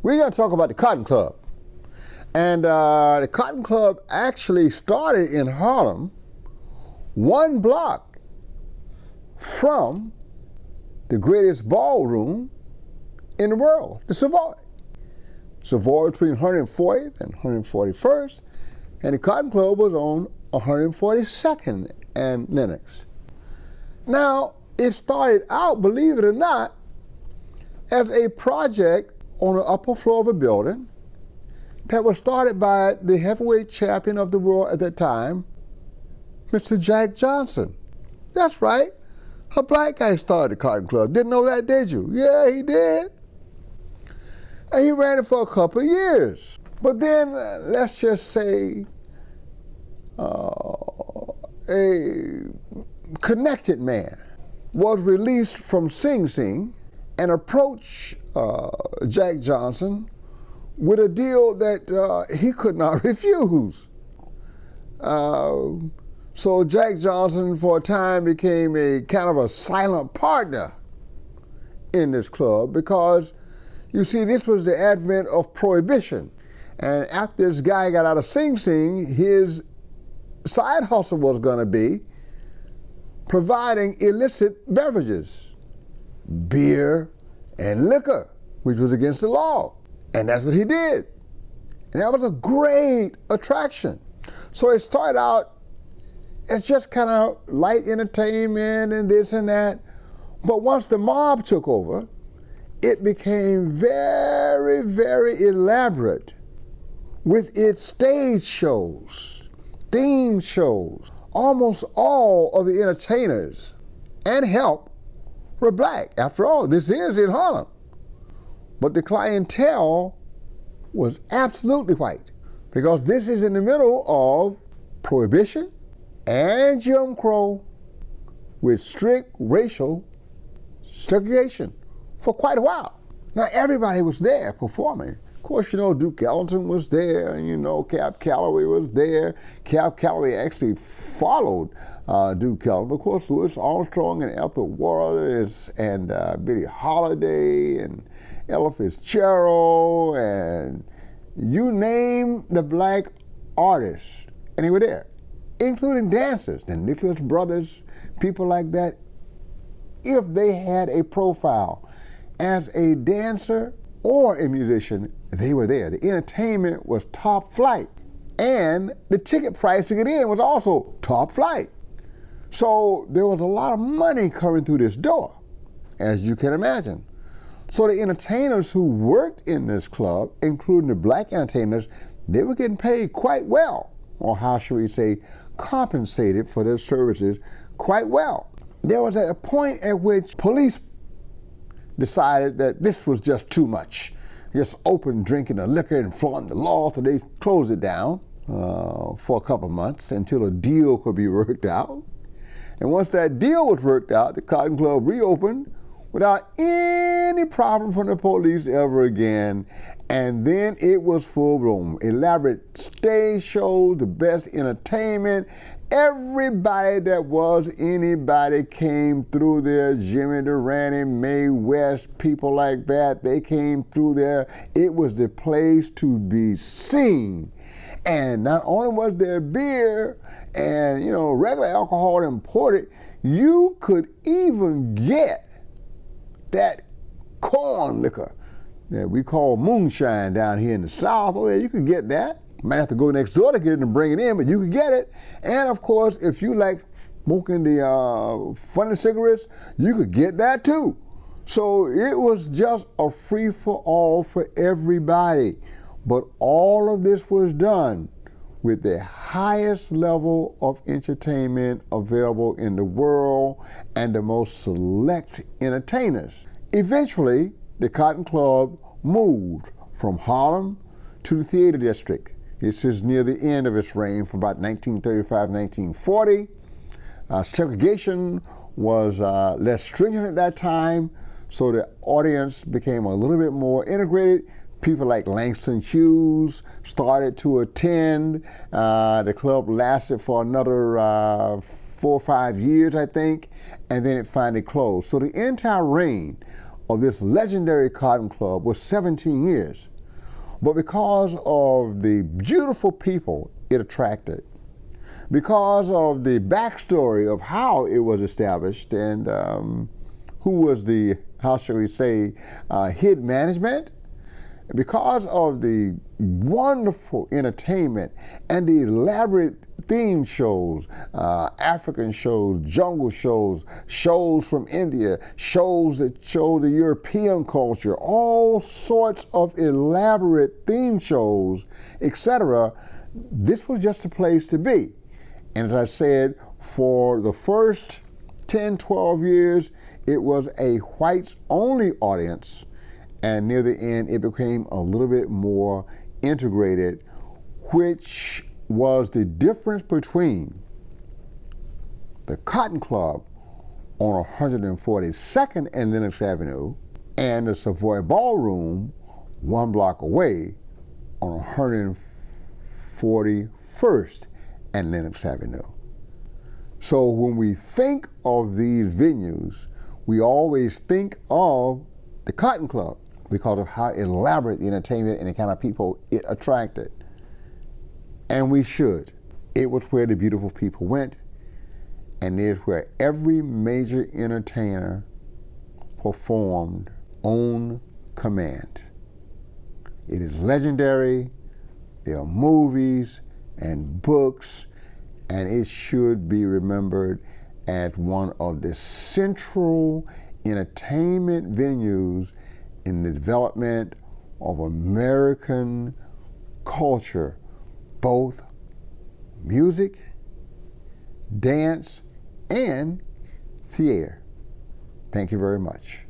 We're going to talk about the Cotton Club. And the Cotton Club actually started in Harlem, one block from the greatest ballroom in the world, the Savoy. Savoy between 140th and 141st, and the Cotton Club was on 142nd and Lenox. Now, it started out, believe it or not, as a project on the upper floor of a building that was started by the heavyweight champion of the world at that time, Mr. Jack Johnson. That's right, a black guy started the Cotton Club. Didn't know that, did you? Yeah, he did. And he ran it for a couple of years. But then, let's just say, a connected man was released from Sing Sing and approached Jack Johnson with a deal that he could not refuse. So Jack Johnson, for a time, became a kind of a silent partner in this club because, you see, this was the advent of Prohibition. And after this guy got out of Sing Sing, his side hustle was going to be providing illicit beverages, beer and liquor, which was against the law. And that's what he did. And that was a great attraction. So it started out as just kind of light entertainment and this and that. But once the mob took over, it became very, very elaborate with its stage shows, theme shows. Almost all of the entertainers and help were black. After all, this is in Harlem. But the clientele was absolutely white because this is in the middle of Prohibition and Jim Crow with strict racial segregation for quite a while. Now, everybody was there performing. Of course, you know, Duke Ellington was there, and you know, Cab Calloway was there. Cab Calloway actually followed Duke Ellington. Of course, Louis Armstrong and Ethel Waters and Billie Holiday and Ella Fitzgerald and you name the black artists, and they were there, including dancers, the Nicholas Brothers, people like that. If they had a profile as a dancer or a musician, they were there. The entertainment was top flight, and the ticket price to get in was also top flight. So there was a lot of money coming through this door, as you can imagine. So the entertainers who worked in this club, including the black entertainers, they were getting paid quite well, or how should we say, compensated for their services quite well. There was a point at which police decided that this was just too much. Just open drinking the liquor and flaunting the law, so they closed it down for a couple months until a deal could be worked out. And once that deal was worked out, the Cotton Club reopened without any problem from the police ever again. And then it was full bloom. Elaborate stage shows, the best entertainment. Everybody that was anybody came through there. Jimmy Durante, Mae West, people like that, they came through there. It was the place to be seen. And not only was there beer and, you know, regular alcohol imported, you could even get that corn liquor that we call moonshine down here in the South. Oh yeah, you could get that. Might have to go next door to get it and bring it in, but you could get it. And of course, if you like smoking the funny cigarettes, you could get that too. So it was just a free-for-all for everybody. But all of this was done with the highest level of entertainment available in the world and the most select entertainers. Eventually, the Cotton Club moved from Harlem to the theater district. This is near the end of its reign from about 1935, 1940. Segregation was less stringent at that time, so the audience became a little bit more integrated. People like Langston Hughes started to attend. The club lasted for another 4 or 5 years, I think, and then it finally closed. So the entire reign of this legendary Cotton Club was 17 years. But because of the beautiful people it attracted, because of the backstory of how it was established and who was the, how shall we say, hid management, because of the wonderful entertainment and the elaborate theme shows, African shows, jungle shows, shows from India, shows that show the European culture, all sorts of elaborate theme shows, etc., this was just a place to be. And as I said, for the first 10, 12 years, it was a whites-only audience, and near the end, it became a little bit more integrated, which was the difference between the Cotton Club on 142nd and Lenox Avenue and the Savoy Ballroom 1 block away on 141st and Lenox Avenue. So when we think of these venues, we always think of the Cotton Club because of how elaborate the entertainment and the kind of people it attracted. And we should. It was where the beautiful people went, and it's where every major entertainer performed on command. It is legendary. There are movies and books, and it should be remembered as one of the central entertainment venues in the development of American culture, both music, dance, and theater. Thank you very much.